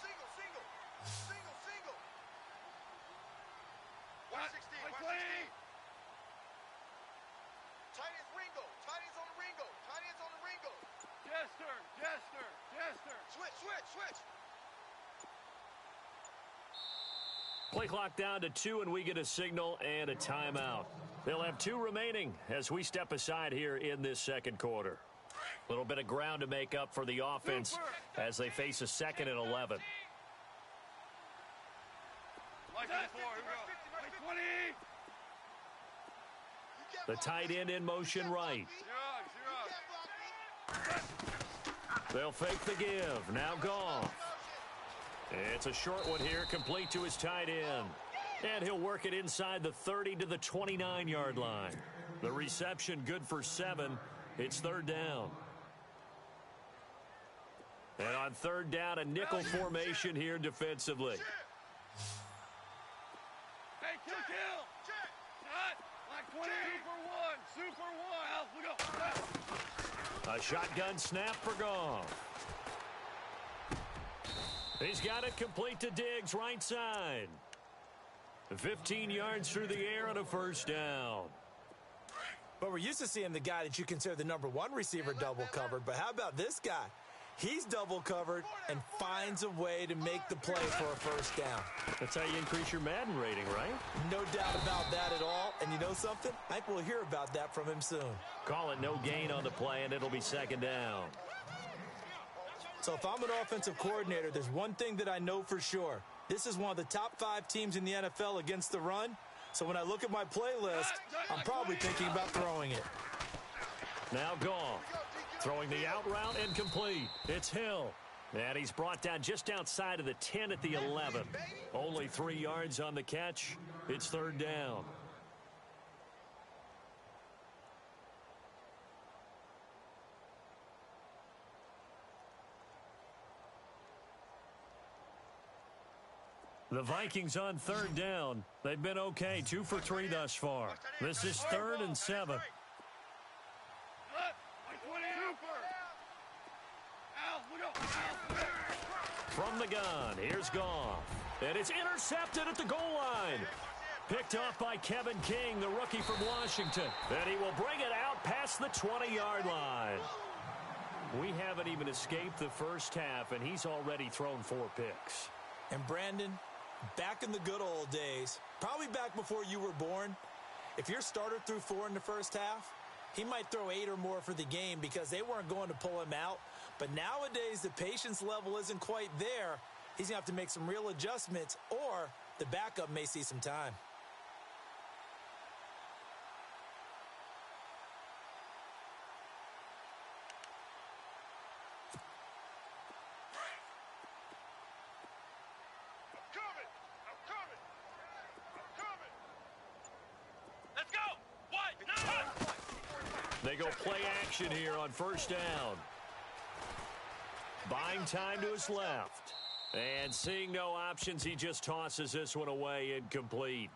Single, single. Single, single. 116, 116. Tight ends Ringo. Tight ends on the Ringo. Tight ends on the Ringo. Jester, Jester, Jester. Switch, switch, switch. Play clock down to 2, and we get a signal and a timeout. They'll have 2 remaining as we step aside here in this second quarter. A little bit of ground to make up for the offense as they face a 2nd and 11. The tight end in motion right. They'll fake the give. Now Goff. It's a short one here, complete to his tight end. And he'll work it inside the 30 to the 29-yard line. The reception good for 7. It's 3rd down. And on 3rd down, a nickel formation here defensively. Hey, kill. Shot. Like 20. Super one. A shotgun snap for Goff. He's got it complete to Diggs, right side. 15 yards through the air and a 1st down. But we're used to seeing the guy that you consider the #1 receiver double covered. But how about this guy? He's double covered and finds a way to make the play for a 1st down. That's how you increase your Madden rating, right? No doubt about that at all. And you know something? I think we'll hear about that from him soon. Call it no gain on the play, and it'll be 2nd down. So if I'm an offensive coordinator, there's one thing that I know for sure. This is one of the top 5 teams in the NFL against the run. So when I look at my playlist, I'm probably thinking about throwing it. Now Goff. Throwing the out route incomplete. It's Hill. And he's brought down just outside of the 10 at the 11. Only 3 yards on the catch. It's 3rd down. The Vikings on 3rd down. They've been okay, 2 for 3 thus far. This is 3rd and 7. From the gun, here's Goff. And it's intercepted at the goal line. Picked off by Kevin King, the rookie from Washington. And he will bring it out past the 20-yard line. We haven't even escaped the first half, and he's already thrown 4 picks. And Brandon, back in the good old days, probably back before you were born, if your starter threw 4 in the first half, he might throw 8 or more for the game because they weren't going to pull him out. But nowadays, the patience level isn't quite there. He's going to have to make some real adjustments, or the backup may see some time. They go play action here on 1st down. Buying time to his left. And seeing no options, he just tosses this one away incomplete.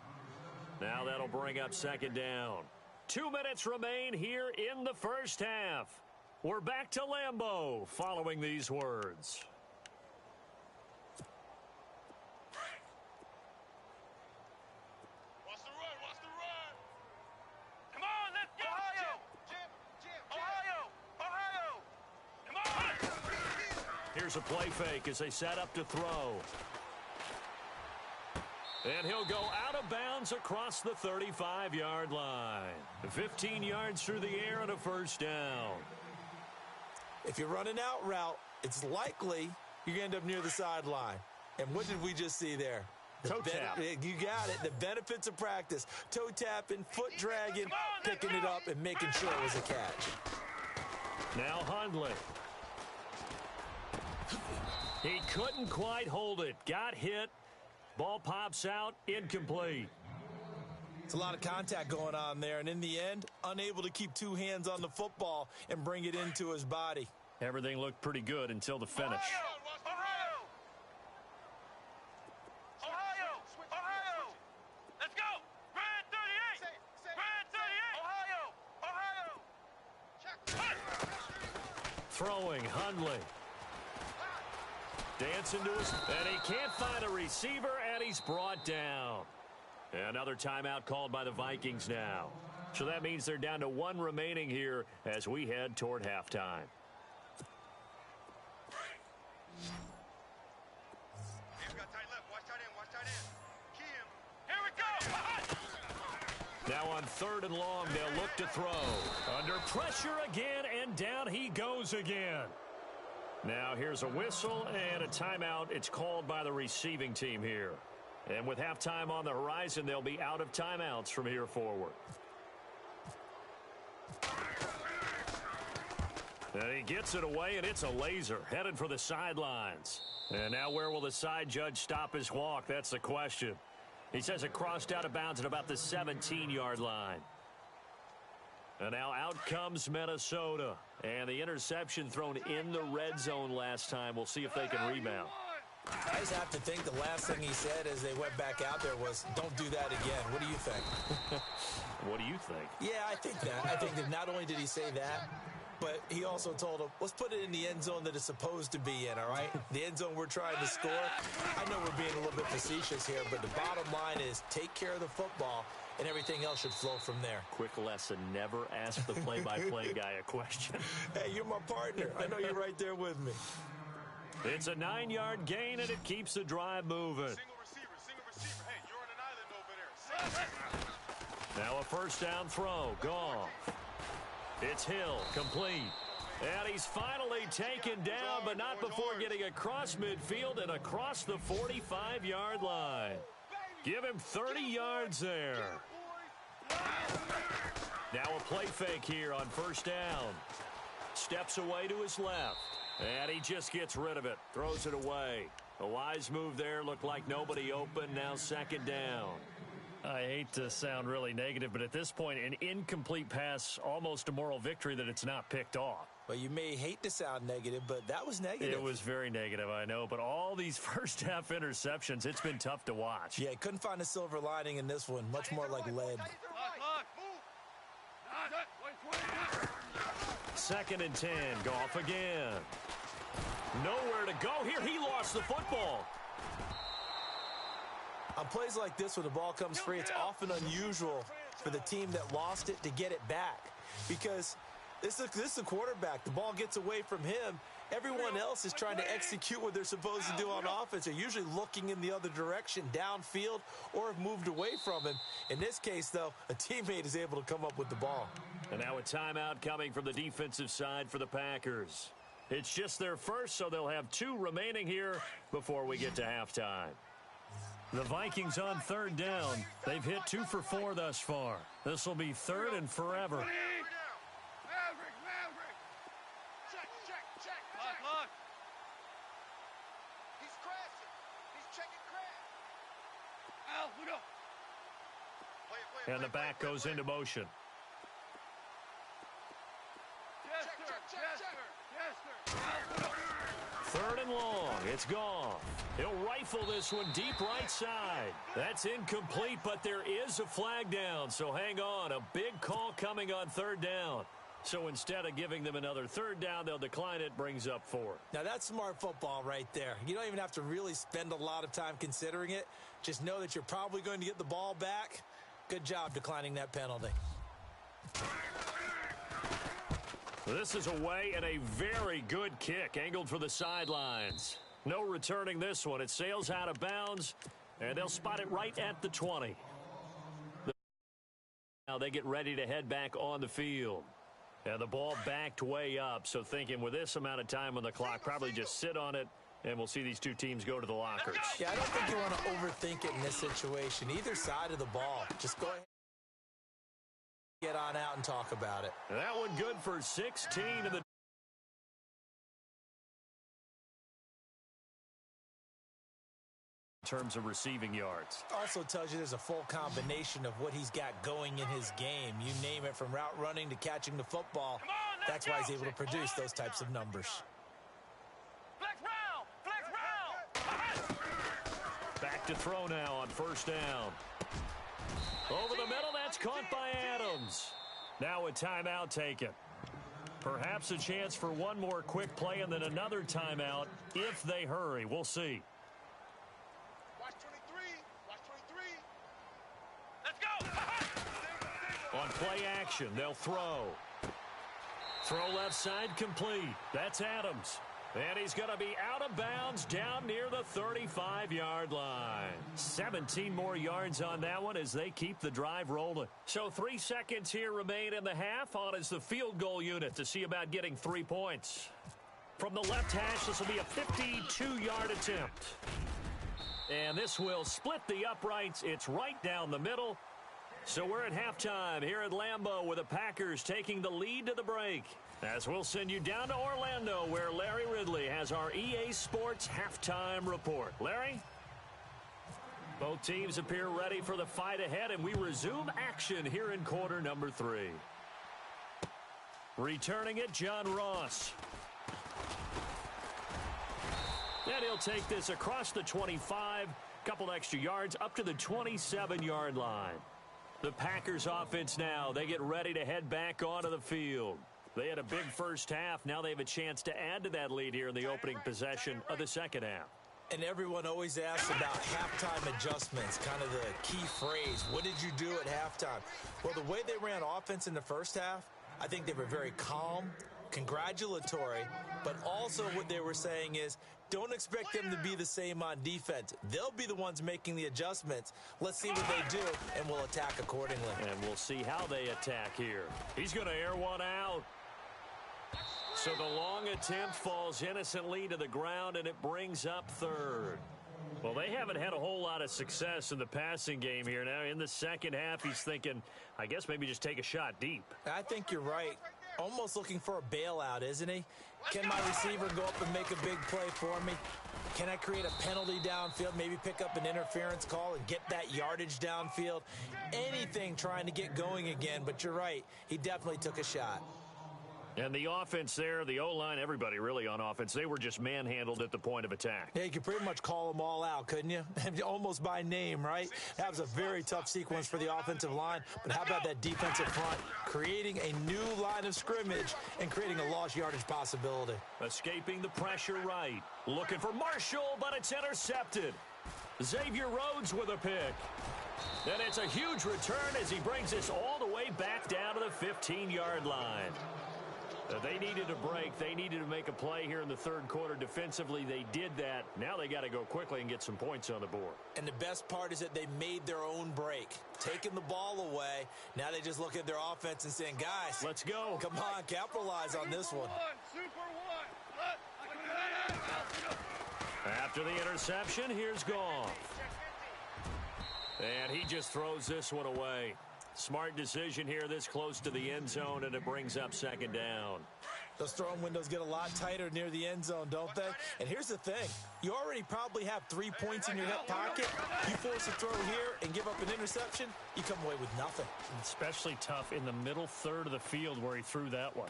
Now that'll bring up 2nd down. 2 minutes remain here in the first half. We're back to Lambeau following these words. Here's a play fake as they set up to throw. And he'll go out of bounds across the 35-yard line. 15 yards through the air and a 1st down. If you run an out route, it's likely you're going to end up near the sideline. And what did we just see there? Toe tap. You got it. The benefits of practice. Toe tapping, foot dragging, picking it up, and making sure it was a catch. Now Hundley. He couldn't quite hold it. Got hit. Ball pops out. Incomplete. It's a lot of contact going on there, and in the end, unable to keep 2 hands on the football and bring it into his body. Everything looked pretty good until the finish. Ohio! Let's go! Red 38! Red 38! Ohio! Throwing Hundley. Dancing to his, and he can't find a receiver, and he's brought down. Another timeout called by the Vikings now. So that means they're down to one remaining here as we head toward halftime. Now on 3rd and long, they'll look to throw. Under pressure again, and down he goes again. Now here's a whistle and a timeout. It's called by the receiving team here. And with halftime on the horizon, they'll be out of timeouts from here forward. And he gets it away, and it's a laser headed for the sidelines. And now where will the side judge stop his walk? That's the question. He says it crossed out of bounds at about the 17-yard line. And now out comes Minnesota. And the interception thrown in the red zone last time. We'll see if they can rebound. I just have to think the last thing he said as they went back out there was, don't do that again. What do you think? What do you think? Yeah, I think that. I think that not only did he say that, but he also told him, let's put it in the end zone that it's supposed to be in, all right? The end zone we're trying to score. I know we're being a little bit facetious here, but the bottom line is take care of the football, and everything else should flow from there. Quick lesson, never ask the play-by-play guy a question. Hey, you're my partner. I know you're right there with me. It's a 9-yard gain, and it keeps the drive moving. Single receiver. Hey, you're on an island over there. Now a first down throw. Goff. It's Hill, complete. And he's finally taken down, but not before getting across midfield and across the 45-yard line. Give him 30 yards there. Now a play fake here on first down. Steps away to his left. And he just gets rid of it. Throws it away. A wise move there. Looked like nobody open. Now second down. I hate to sound really negative, but at this point, an incomplete pass, almost a moral victory that it's not picked off. Well, you may hate to sound negative, but that was negative. It was very negative, I know, but all these first-half interceptions, it's been tough to watch. Yeah, couldn't find a silver lining in this one. Much more like lead. 2nd and 10, Goff again. Nowhere to go here. He lost the football. On plays like this, when the ball comes free, it's often unusual for the team that lost it to get it back. Because this is the quarterback. The ball gets away from him. Everyone else is trying to execute what they're supposed to do on offense. They're usually looking in the other direction, downfield, or have moved away from him. In this case, though, a teammate is able to come up with the ball. And now a timeout coming from the defensive side for the Packers. It's just their first, so they'll have 2 remaining here before we get to halftime. The Vikings on 3rd down. They've hit 2 for 4 thus far. This will be 3rd and forever. Check. He's crashing. He's checking crash. Al, we go. And the back goes into motion. Chester. 3rd and long. It's gone. He'll rifle this one deep right side. That's incomplete, but there is a flag down, so hang on. A big call coming on 3rd down. So instead of giving them another 3rd down, they'll decline it, brings up 4th. Now, that's smart football right there. You don't even have to really spend a lot of time considering it. Just know that you're probably going to get the ball back. Good job declining that penalty. This is away and a very good kick, angled for the sidelines. No returning this one. It sails out of bounds, and they'll spot it right at the 20. Now they get ready to head back on the field. And the ball backed way up, so thinking with this amount of time on the clock, probably just sit on it, and we'll see these 2 teams go to the lockers. Yeah, I don't think you want to overthink it in this situation. Either side of the ball. Just go ahead. Get on out and talk about it. And that one good for 16 in the terms of receiving yards. Also tells you there's a full combination of what he's got going in his game. You name it, from route running to catching the football. That's why he's able to produce those types of numbers. Flex round. Back to throw now on 1st down. Over the middle, that's caught by Adams. Now a timeout taken. Perhaps a chance for one more quick play and then another timeout if they hurry. We'll see. Watch 23. Watch 23. Let's go! On play action, they'll throw. Throw left side complete. That's Adams. And he's going to be out of bounds down near the 35-yard line. 17 more yards on that one as they keep the drive rolling. So 3 seconds here remain in the half. On is the field goal unit to see about getting 3 points. From the left hash, this will be a 52-yard attempt. And this will split the uprights. It's right down the middle. So we're at halftime here at Lambeau with the Packers taking the lead to the break. As we'll send you down to Orlando where Larry Ridley has our EA Sports halftime report. Larry? Both teams appear ready for the fight ahead, and we resume action here in quarter number 3. Returning it, John Ross. And he'll take this across the 25, couple extra yards up to the 27-yard line. The Packers offense now, they get ready to head back onto the field. They had a big first half. Now they have a chance to add to that lead here in the opening possession of the second half. And everyone always asks about halftime adjustments, kind of the key phrase. What did you do at halftime? Well, the way they ran offense in the first half, I think they were very calm, congratulatory, but also what they were saying is, don't expect them to be the same on defense. They'll be the ones making the adjustments. Let's see what they do, and we'll attack accordingly. And we'll see how they attack here. He's going to air one out. So the long attempt falls innocently to the ground, and it brings up third. Well, they haven't had a whole lot of success in the passing game here. Now, in the second half, he's thinking, I guess maybe just take a shot deep. I think you're right. Almost looking for a bailout, isn't he? Can my receiver go up and make a big play for me? Can I create a penalty downfield, maybe pick up an interference call and get that yardage downfield? Anything trying to get going again, but you're right. He definitely took a shot. And the offense there, the O-line, everybody really on offense, they were just manhandled at the point of attack. Yeah, you could pretty much call them all out, couldn't you? Almost by name, right? That was a very tough sequence for the offensive line. But how about that defensive front? Creating a new line of scrimmage and creating a lost yardage possibility. Escaping the pressure right. Looking for Marshall, but it's intercepted. Xavier Rhodes with a pick. And it's a huge return as he brings us all the way back down to the 15-yard line. They needed a break. They needed to make a play here in the third quarter. Defensively, they did that. Now they got to go quickly and get some points on the board. And the best part is that they made their own break. Taking the ball away. Now they just look at their offense and saying, guys, let's go. Come on, capitalize on this one. After the interception, here's Goff. And he just throws this one away. Smart decision here this close to the end zone, and it brings up second down. Those throwing windows get a lot tighter near the end zone, don't they? And here's the thing. You already probably have 3 points in your hip pocket. You force a throw here and give up an interception, you come away with nothing. Especially tough in the middle third of the field where he threw that one.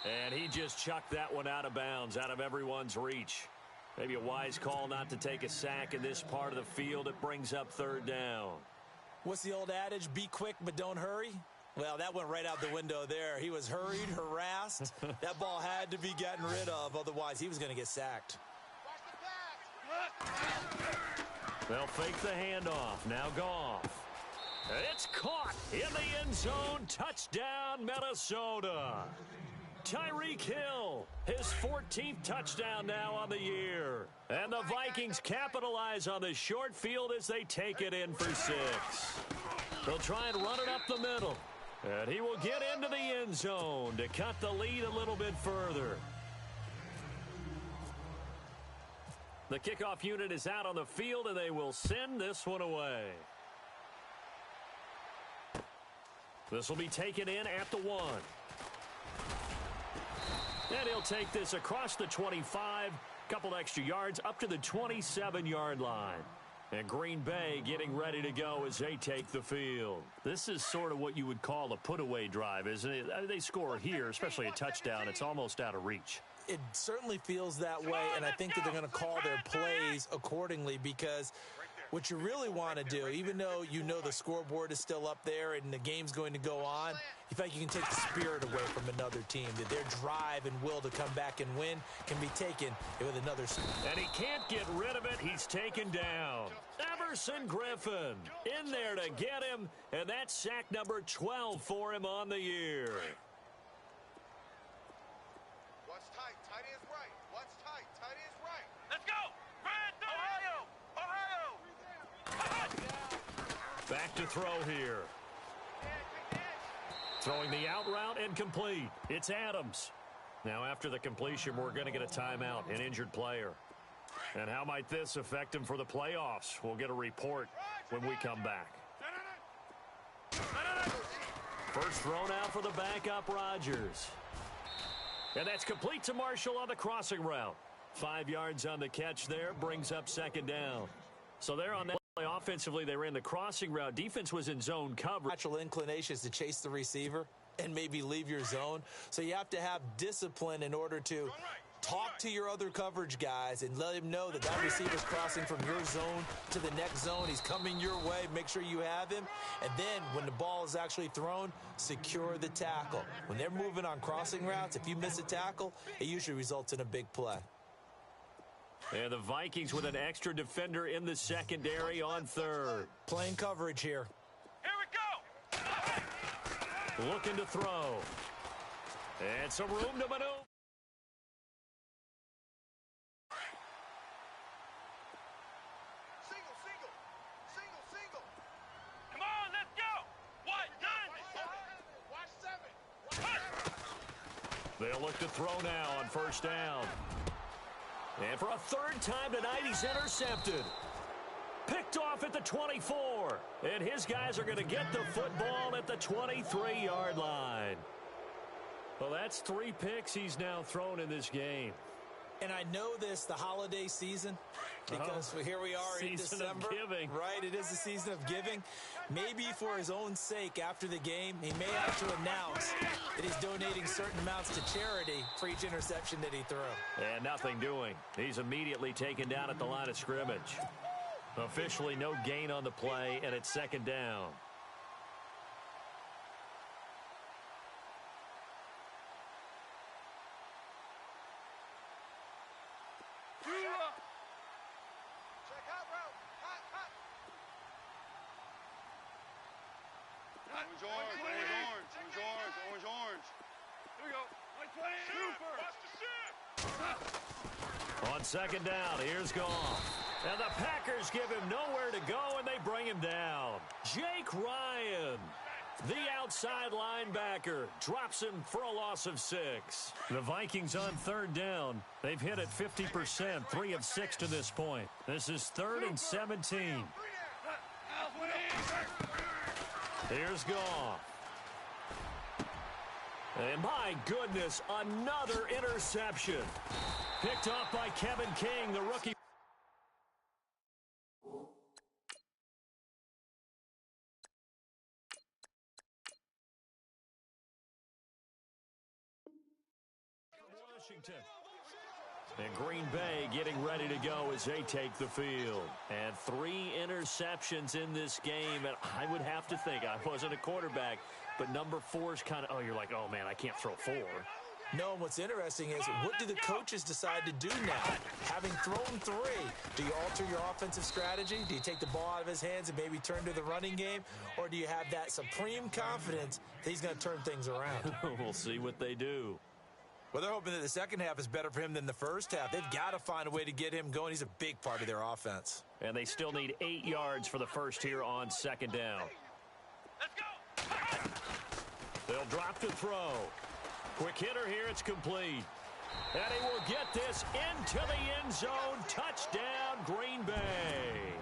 And he just chucked that one out of bounds, out of everyone's reach. Maybe a wise call not to take a sack in this part of the field. It brings up third down. What's the old adage? Be quick, but don't hurry. Well, that went right out the window there. He was hurried, harassed. That ball had to be gotten rid of. Otherwise, he was going to get sacked. They'll fake the handoff. Now Goff. It's caught in the end zone. Touchdown, Minnesota. Tyreek Hill, his 14th touchdown now on the year. And the Vikings capitalize on the short field as they take it in for 6. They'll try and run it up the middle. And he will get into the end zone to cut the lead a little bit further. The kickoff unit is out on the field, and they will send this one away. This will be taken in at the 1. And he'll take this across the 25, couple extra yards up to the 27-yard line. And Green Bay getting ready to go as they take the field. This is sort of what you would call a put-away drive, isn't it? They score here, especially a touchdown. It's almost out of reach. It certainly feels that way, and I think that they're going to call their plays accordingly because What you really want to do, even though you know the scoreboard is still up there and the game's going to go on, you think you can take the spirit away from another team, that their drive and will to come back and win can be taken with another. And he can't get rid of it. He's taken down. Everson Griffin in there to get him, and that's sack number 12 for him on the year. Watch tight. Tight end's right. Watch tight. Tight end's right. Let's go! Back to throw here. Throwing the out route and complete. It's Adams. Now after the completion, we're going to get a timeout, an injured player. And how might this affect him for the playoffs? We'll get a report when we come back. First thrown out for the backup Rodgers. And that's complete to Marshall on the crossing route. 5 yards on the catch there, brings up second down. So they're on that play. Offensively, they ran the crossing route. Defense was in zone coverage. Natural inclination is to chase the receiver and maybe leave your zone. So you have to have discipline in order to talk to your other coverage guys and let him know that that receiver's crossing from your zone to the next zone. He's coming your way. Make sure you have him. And then when the ball is actually thrown, secure the tackle. When they're moving on crossing routes, if you miss a tackle, it usually results in a big play. And the Vikings with an extra defender in the secondary on third. Playing coverage here. Here we go! Looking to throw. And some room to maneuver. Single. Come on, let's go! Watch 7! They'll look to throw now on first down. And for a third time tonight, he's intercepted. Picked off at the 24. And his guys are going to get the football at the 23-yard line. Well, that's 3 picks he's now thrown in this game. And I know this, the holiday season, because here we are in December. Season of giving. Right, it is the season of giving. Maybe for his own sake after the game, he may actually announce that he's donating certain amounts to charity for each interception that he threw. And nothing doing. He's immediately taken down at the line of scrimmage. Officially no gain on the play, and it's second down. Check out route. Hot. Orange. Here we go. Super. Watch the ship. On second down, here's Goff. And the Packers give him nowhere to go, and they bring him down. Jake Ryan, the outside linebacker, drops him for a loss of 6. The Vikings on third down. They've hit it 50%, 3 of 6 to this point. This is 3rd and 17. Here's Goff. And my goodness, another interception. Picked off by Kevin King, the rookie. Washington. And Green Bay getting ready to go as they take the field. And 3 interceptions in this game. And I would have to think, I wasn't a quarterback, but number 4 is kind of, oh, you're like, oh, man, I can't throw 4. No, and what's interesting is what do the coaches decide to do now? Having thrown 3, do you alter your offensive strategy? Do you take the ball out of his hands and maybe turn to the running game? Or do you have that supreme confidence that he's going to turn things around? We'll see what they do. Well, they're hoping that the second half is better for him than the first half. They've got to find a way to get him going. He's a big part of their offense. And they still need 8 yards for the first here on second down. Let's go! They'll drop to throw. Quick hitter here, it's complete. And he will get this into the end zone. Touchdown, Green Bay.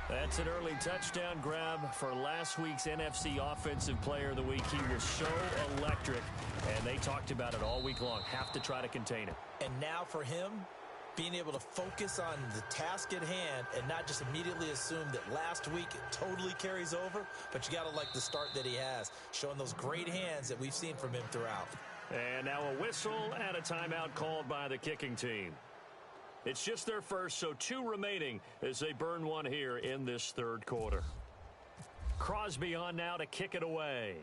That's an early touchdown grab for last week's NFC Offensive Player of the Week. He was so electric, and they talked about it all week long. Have to try to contain it. And now for him, being able to focus on the task at hand and not just immediately assume that last week it totally carries over, but you got to like the start that he has, showing those great hands that we've seen from him throughout. And now a whistle and a timeout called by the kicking team. It's just their first, so 2 remaining as they burn one here in this third quarter. Crosby on now to kick it away.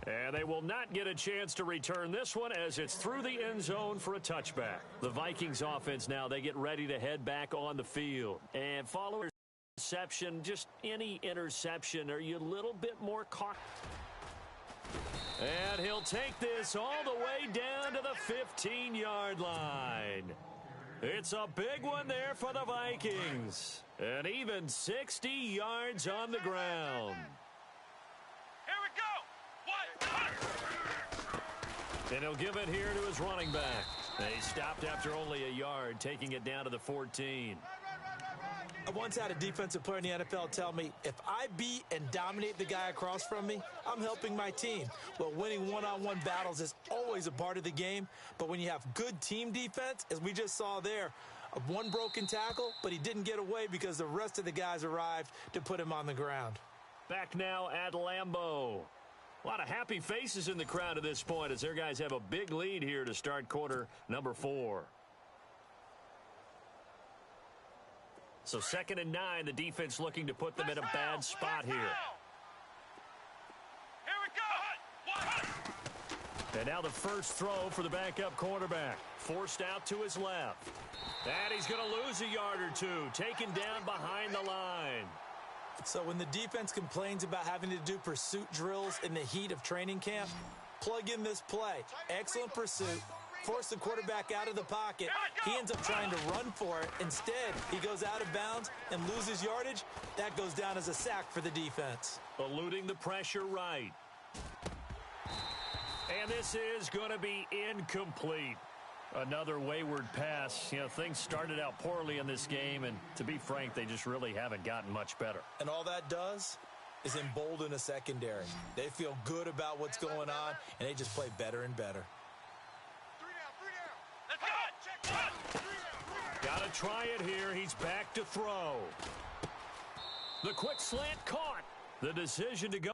And they will not get a chance to return this one as it's through the end zone for a touchback. The Vikings offense now, they get ready to head back on the field. And following interception, just any interception, are you a little bit more cautious? And he'll take this all the way down to the 15-yard line. It's a big one there for the Vikings. And even 60 yards on the ground. Here we go. And he'll give it here to his running back. He stopped after only a yard, taking it down to the 14. I once had a defensive player in the NFL tell me, if I beat and dominate the guy across from me, I'm helping my team. Well, winning one-on-one battles is always a part of the game, but when you have good team defense, as we just saw there, one broken tackle, but he didn't get away because the rest of the guys arrived to put him on the ground. Back now at Lambeau. A lot of happy faces in the crowd at this point as their guys have a big lead here to start quarter number 4. So 2nd and 9, the defense looking to put them in a bad spot here. Here we go. And now the first throw for the backup quarterback. Forced out to his left. And he's going to lose a yard or 2, taken down behind the line. So when the defense complains about having to do pursuit drills in the heat of training camp, plug in this play. Excellent pursuit. Force the quarterback out of the pocket. He ends up trying to run for it. Instead, he goes out of bounds and loses yardage. That goes down as a sack for the defense. Eluding the pressure right. And this is going to be incomplete. Another wayward pass. You know, things started out poorly in this game, and to be frank, they just really haven't gotten much better. And all that does is embolden a secondary. They feel good about what's going on, and they just play better and better. 3 down. Let's go. Got to try it here. He's back to throw. The quick slant caught. The decision to go.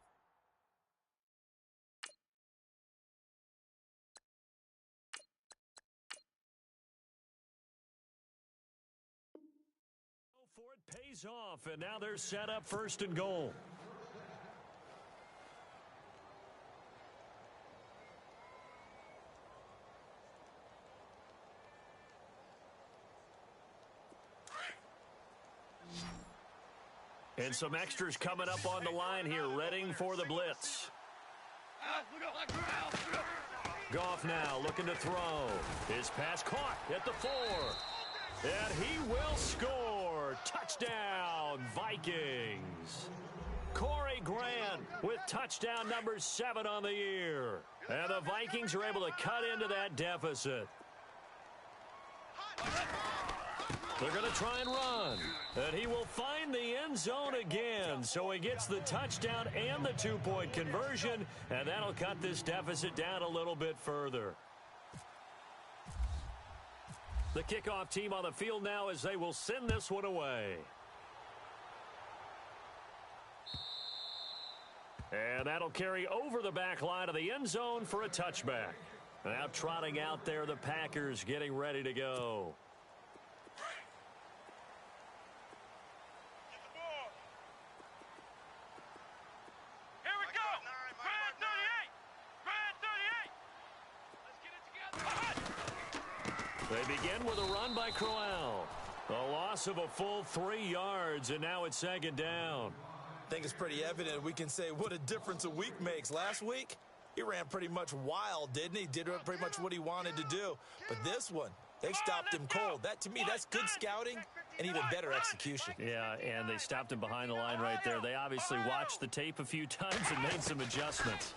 For it pays off, and now they're set up 1st and goal. And some extras coming up on the line here, readying for the blitz. Goff now looking to throw. His pass caught at the 4. And he will score. Touchdown, Vikings. Corey Grant with touchdown number 7 on the year. And the Vikings are able to cut into that deficit. They're going to try and run. And he will find the end zone again. So he gets the touchdown and the 2-point conversion. And that'll cut this deficit down a little bit further. The kickoff team on the field now as they will send this one away. And that'll carry over the back line of the end zone for a touchback. Now trotting out there, the Packers getting ready to go. They begin with a run by Crowell. A loss of a full 3 yards, and now it's 2nd down. I think it's pretty evident we can say what a difference a week makes. Last week, he ran pretty much wild, didn't he? Did pretty much what he wanted to do. But this one, they stopped him cold. That, to me, that's good scouting and even better execution. Yeah, and they stopped him behind the line right there. They obviously watched the tape a few times and made some adjustments.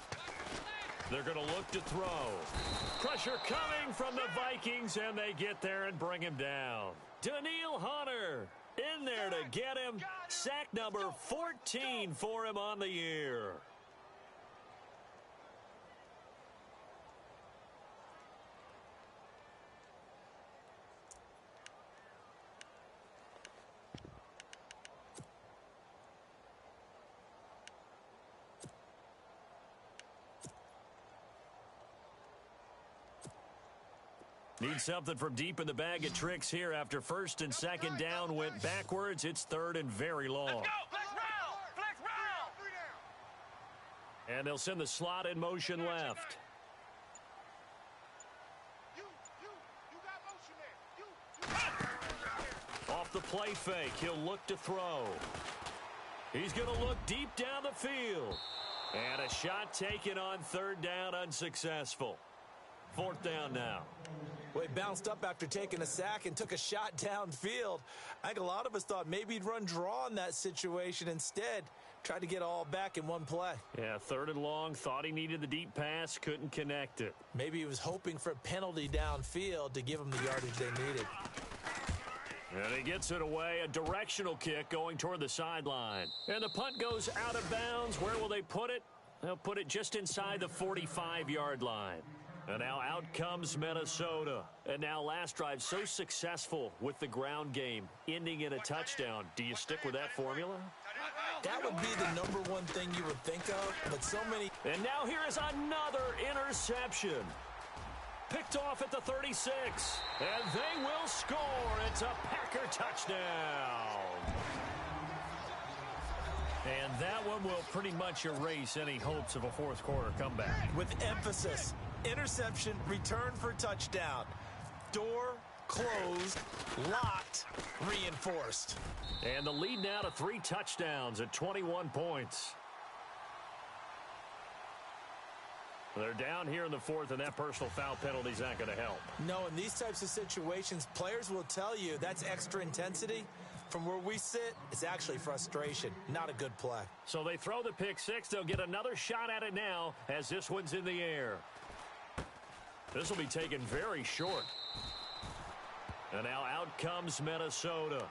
They're going to look to throw. Pressure coming from the Vikings, and they get there and bring him down. Daniil Hunter in there to get him. Sack number 14 for him on the year. Need something from deep in the bag of tricks here after first and second down went backwards. It's third and very long. Let's go. Flex round. Flex round. And they'll send the slot in motion left. Off the play fake, he'll look to throw. He's going to look deep down the field. And a shot taken on third down, unsuccessful. Fourth down now. Well, he bounced up after taking a sack and took a shot downfield. I think a lot of us thought maybe he'd run draw in that situation. Instead, tried to get all back in one play. Yeah, third and long, thought he needed the deep pass, couldn't connect it. Maybe he was hoping for a penalty downfield to give him the yardage they needed. And he gets it away, a directional kick going toward the sideline. And the punt goes out of bounds. Where will they put it? They'll put it just inside the 45-yard line. And now out comes Minnesota. And now last drive so successful with the ground game, ending in a touchdown. Do you stick with that formula? That would be the number one thing you would think of, but so many... And now here is another interception. Picked off at the 36. And they will score. It's a Packer touchdown. And that one will pretty much erase any hopes of a fourth quarter comeback. With emphasis, interception, return for touchdown. Door closed, locked, reinforced. And the lead now to 3 touchdowns at 21 points. They're down here in the fourth, and that personal foul penalty is not going to help. No, in these types of situations, players will tell you that's extra intensity. From where we sit, it's actually frustration, not a good play. So they throw the pick six. They'll get another shot at it now as this one's in the air. This will be taken very short. And now out comes Minnesota.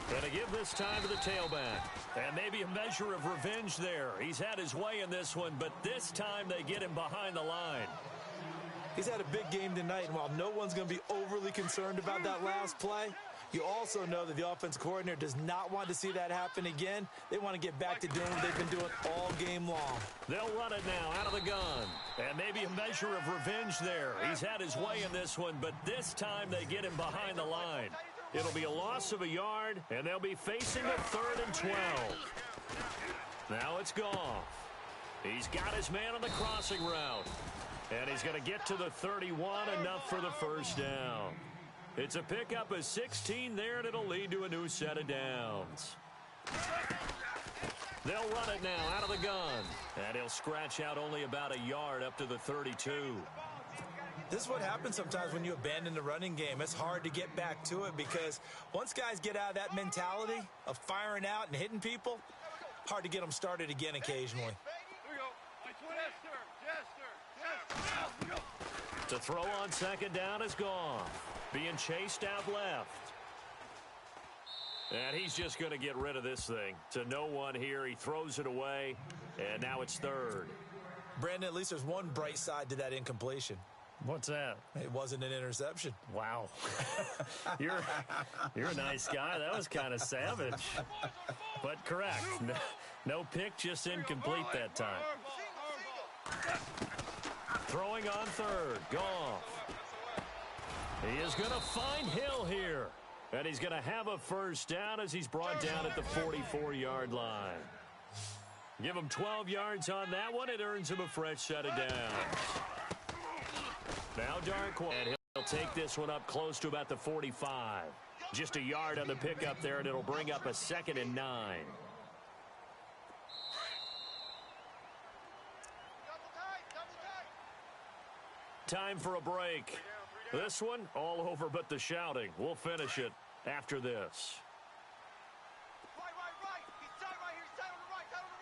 Going to give this time to the tailback. And maybe a measure of revenge there. He's had his way in this one, but this time they get him behind the line. He's had a big game tonight, and while no one's going to be overly concerned about that last play, you also know that the offense coordinator does not want to see that happen again. They want to get back to doing what they've been doing all game long. They'll run it now out of the gun. And maybe a measure of revenge there. He's had his way in this one, but this time they get him behind the line. It'll be a loss of a yard, and they'll be facing a 3rd and 12. Now it's Goff. He's got his man on the crossing route. And he's going to get to the 31, enough for the first down. It's a pickup of 16 there, and it'll lead to a new set of downs. They'll run it now out of the gun. And he'll scratch out only about a yard up to the 32. This is what happens sometimes when you abandon the running game. It's hard to get back to it because once guys get out of that mentality of firing out and hitting people, hard to get them started again occasionally. To throw on second down is Goff. Being chased out left. And he's just going to get rid of this thing. To no one here. He throws it away. And now it's 3rd. Brandon, at least there's one bright side to that incompletion. What's that? It wasn't an interception. Wow. You're a nice guy. That was kind of savage. But correct. No pick, just incomplete that time. Throwing on 3rd. Goff. He is going to find Hill here. And he's going to have a first down as he's brought down at the 44-yard line. Give him 12 yards on that one. It earns him a fresh set of downs. Now Darkwa. And he'll take this one up close to about the 45. Just a yard on the pickup there, and it'll bring up a 2nd and 9. Time for a break. This one, all over but the shouting. We'll finish it after this. Right. He's tight right here. He's tight on the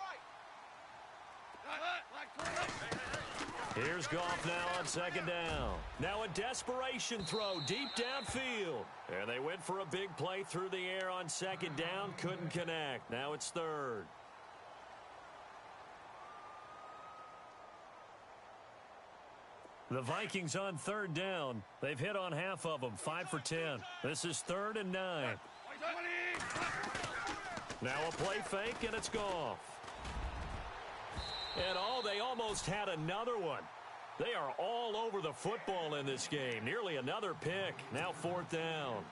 right. Here's Goff now on second down. Now a desperation throw deep downfield. And they went for a big play through the air on second down. Couldn't connect. Now it's third. The Vikings on third down. They've hit on half of them, 5 for 10. This is 3rd and 9. Now a play fake, and it's Goff. And they almost had another one. They are all over the football in this game. Nearly another pick. Now 4th down.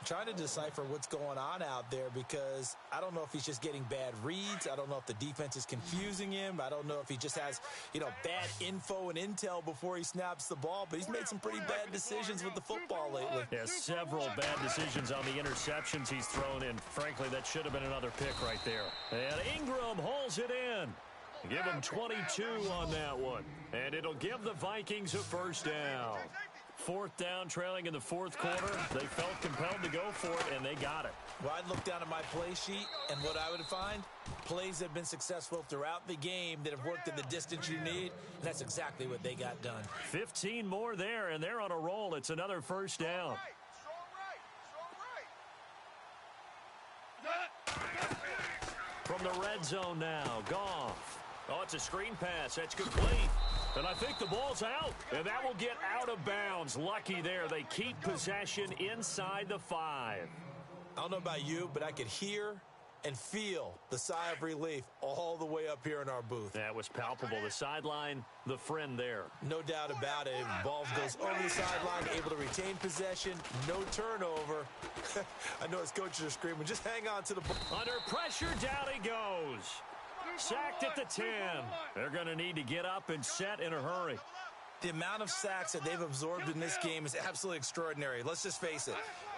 I'm trying to decipher what's going on out there because I don't know if he's just getting bad reads. I don't know if the defense is confusing him. I don't know if he just has, bad info and intel before he snaps the ball. But he's made some pretty bad decisions with the football lately. Yeah, several bad decisions on the interceptions he's thrown in. Frankly, that should have been another pick right there. And Ingram holds it in. Give him 22 on that one. And it'll give the Vikings a first down. 4th down, trailing in the 4th quarter. They felt compelled to go for it, and they got it. Well, I'd look down at my play sheet, and what I would find, plays that have been successful throughout the game that have worked at the distance you need, and that's exactly what they got done. 15 more there, and they're on a roll. It's another first down. From the red zone now, Goff. Oh, it's a screen pass. That's complete. And I think the ball's out. And that will get out of bounds. Lucky there. They keep possession inside the 5. I don't know about you, but I could hear and feel the sigh of relief all the way up here in our booth. That was palpable. The sideline, the friend there. No doubt about it. Ball goes over the sideline, able to retain possession, no turnover. I know his coaches are screaming, just hang on to the ball. Under pressure, down he goes. Sacked at the 10. They're going to need to get up and set in a hurry. The amount of sacks that they've absorbed in this game is absolutely extraordinary. Let's just face it.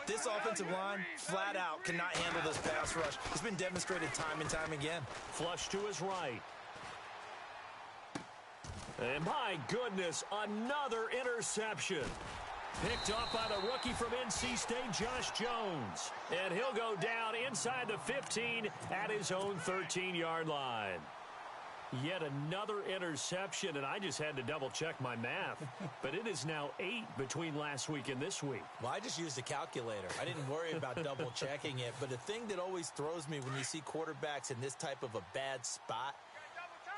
This offensive line, flat out, cannot handle this pass rush. It's been demonstrated time and time again. Flush to his right. And my goodness, another interception. Picked off by the rookie from NC State, Josh Jones. And he'll go down inside the 15 at his own 13-yard line. Yet another interception, and I just had to double-check my math. But it is now 8 between last week and this week. Well, I just used a calculator. I didn't worry about double-checking it. But the thing that always throws me when you see quarterbacks in this type of a bad spot,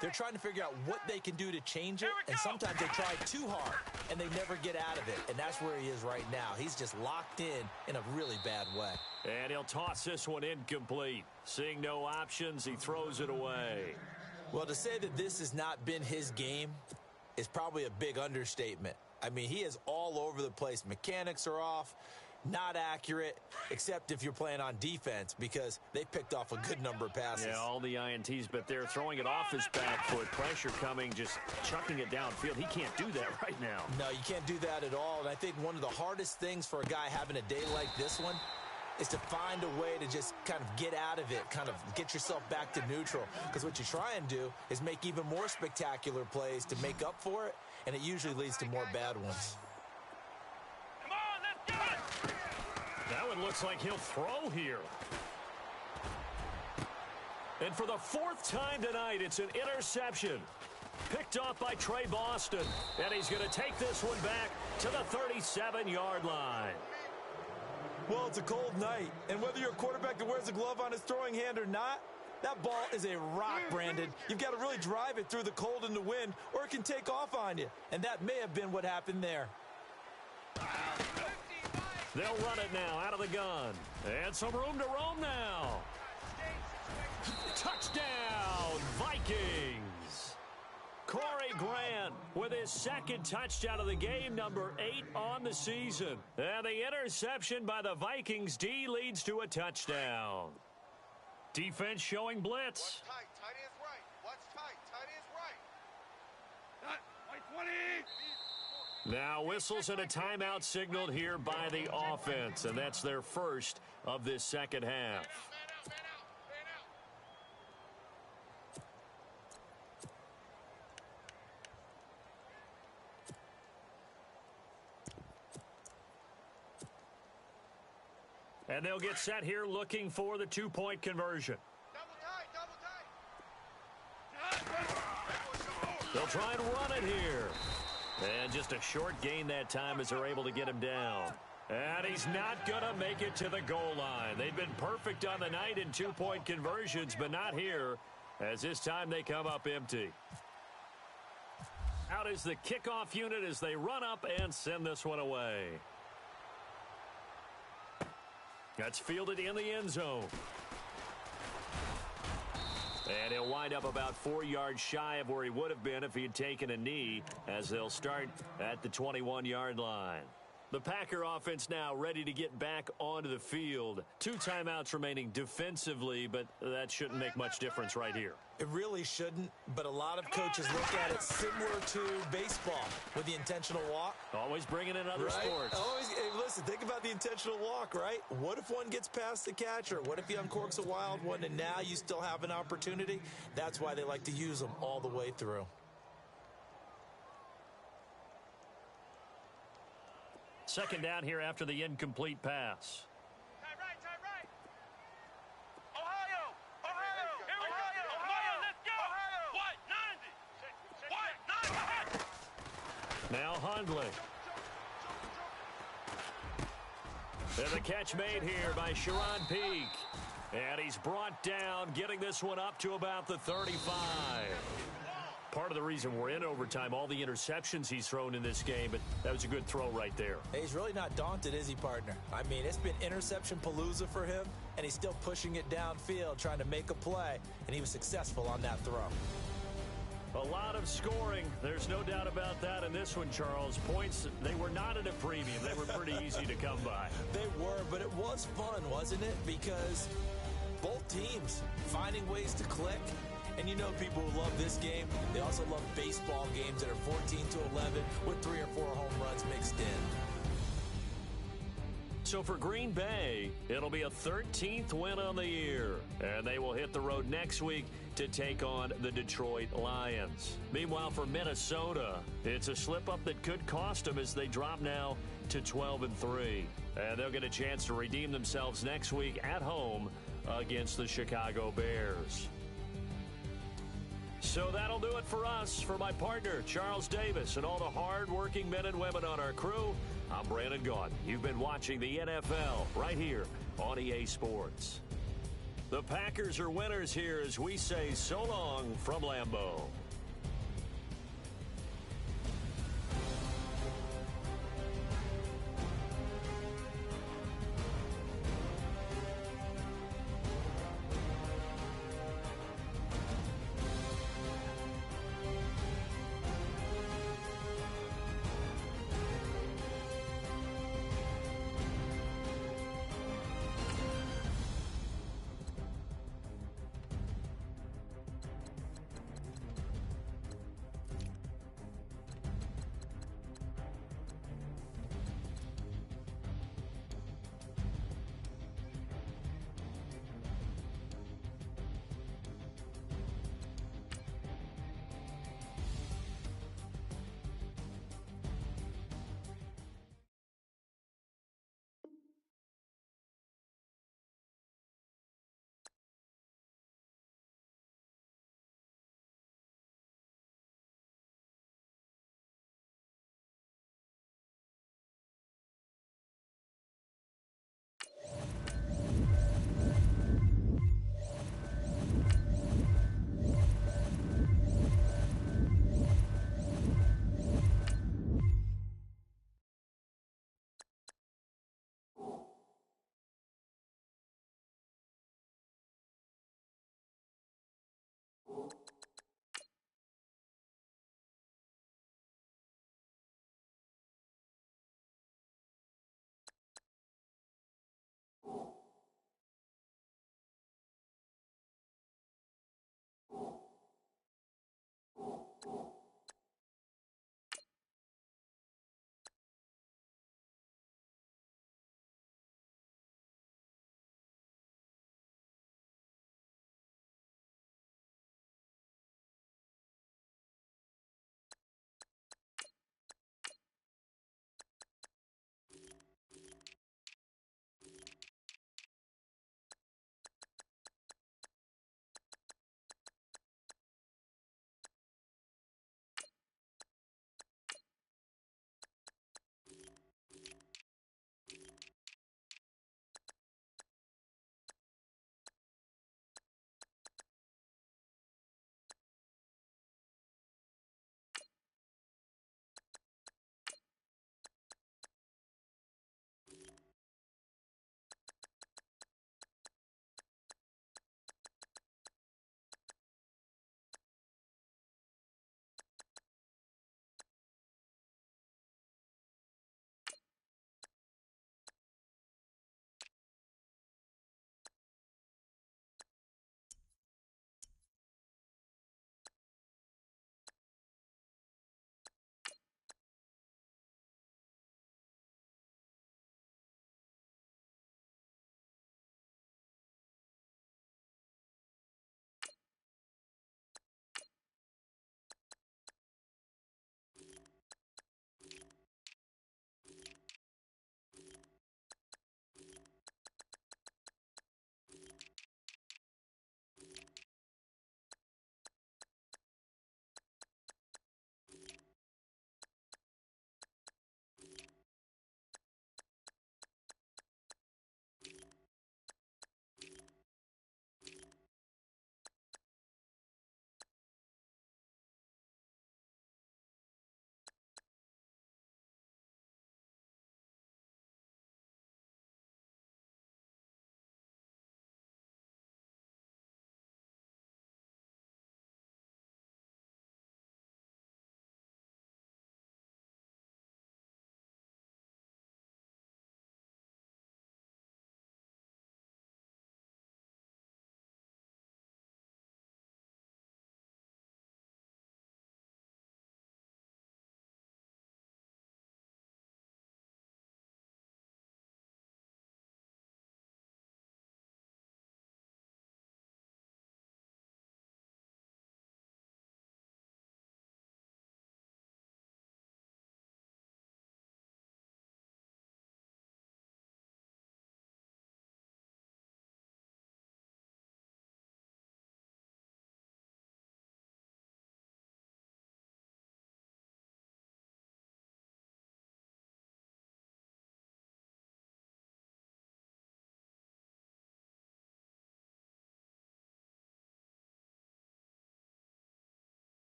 they're trying to figure out what they can do to change it, and sometimes they try too hard, and they never get out of it. And that's where he is right now. He's just locked in a really bad way. And he'll toss this one incomplete. Seeing no options, he throws it away. Well, to say that this has not been his game is probably a big understatement. I mean, he is all over the place. Mechanics are off, not accurate, except if you're playing on defense because they picked off a good number of passes. Yeah, all the INTs, but they're throwing it off his back foot. Pressure coming, just chucking it downfield. He can't do that right now. No, you can't do that at all. And I think one of the hardest things for a guy having a day like this one is to find a way to just kind of get out of it, kind of get yourself back to neutral. Because what you try and do is make even more spectacular plays to make up for it, and it usually leads to more bad ones. Come on, let's go! That one looks like he'll throw here. And for the 4th time tonight, it's an interception. Picked off by Trey Boston. And he's going to take this one back to the 37-yard line. Well, it's a cold night, and whether you're a quarterback that wears a glove on his throwing hand or not, that ball is a rock, Brandon. You've got to really drive it through the cold and the wind, or it can take off on you. And that may have been what happened there. They'll run it now out of the gun. And some room to roam now. Touchdown, Vikings. Corey Grant with his 2nd touchdown of the game, number 8 on the season. And the interception by the Vikings D leads to a touchdown. Defense showing blitz. Watch tight. Tight end's right. Watch tight. Tight end's right. White 20. Now whistles and a timeout signaled here by the offense. And that's their first of this second half. And they'll get set here looking for the 2-point conversion. Double tight. They'll try and run it here. And just a short gain that time as they're able to get him down. And he's not going to make it to the goal line. They've been perfect on the night in two-point conversions, but not here, as this time they come up empty. Out is the kickoff unit as they run up and send this one away. That's fielded in the end zone. And he'll wind up about 4 yards shy of where he would have been if he had taken a knee, as they'll start at the 21-yard line. The Packer offense now ready to get back onto the field. 2 timeouts remaining defensively, but that shouldn't make much difference right here. It really shouldn't, but a lot of coaches look at it similar to baseball with the intentional walk. Always bringing in other sports. Always, hey, listen, think about the intentional walk, right? What if one gets past the catcher? What if he uncorks a wild one and now you still have an opportunity? That's why they like to use them all the way through. Second down here after the incomplete pass. Tight right. Ohio, here we go. Ohio, let's go. White 90. Now Hundley. And the catch made here by Sharon Peak. And he's brought down, getting this one up to about the 35. Part of the reason we're in overtime, all the interceptions he's thrown in this game, but that was a good throw right there. Hey, he's really not daunted, is he, partner? I mean, it's been interception palooza for him, and he's still pushing it downfield, trying to make a play, and he was successful on that throw. A lot of scoring. There's no doubt about that in this one, Charles. Points, they were not at a premium. They were pretty easy to come by. They were, but it was fun, wasn't it? Because both teams finding ways to click. And you know people who love this game, they also love baseball games that are 14-11 with 3 or 4 home runs mixed in. So for Green Bay, it'll be a 13th win on the year. And they will hit the road next week to take on the Detroit Lions. Meanwhile, for Minnesota, it's a slip-up that could cost them as they drop now to 12-3. And they'll get a chance to redeem themselves next week at home against the Chicago Bears. So that'll do it for us. For my partner, Charles Davis, and all the hard-working men and women on our crew, I'm Brandon Gaudin. You've been watching the NFL right here on EA Sports. The Packers are winners here as we say so long from Lambeau.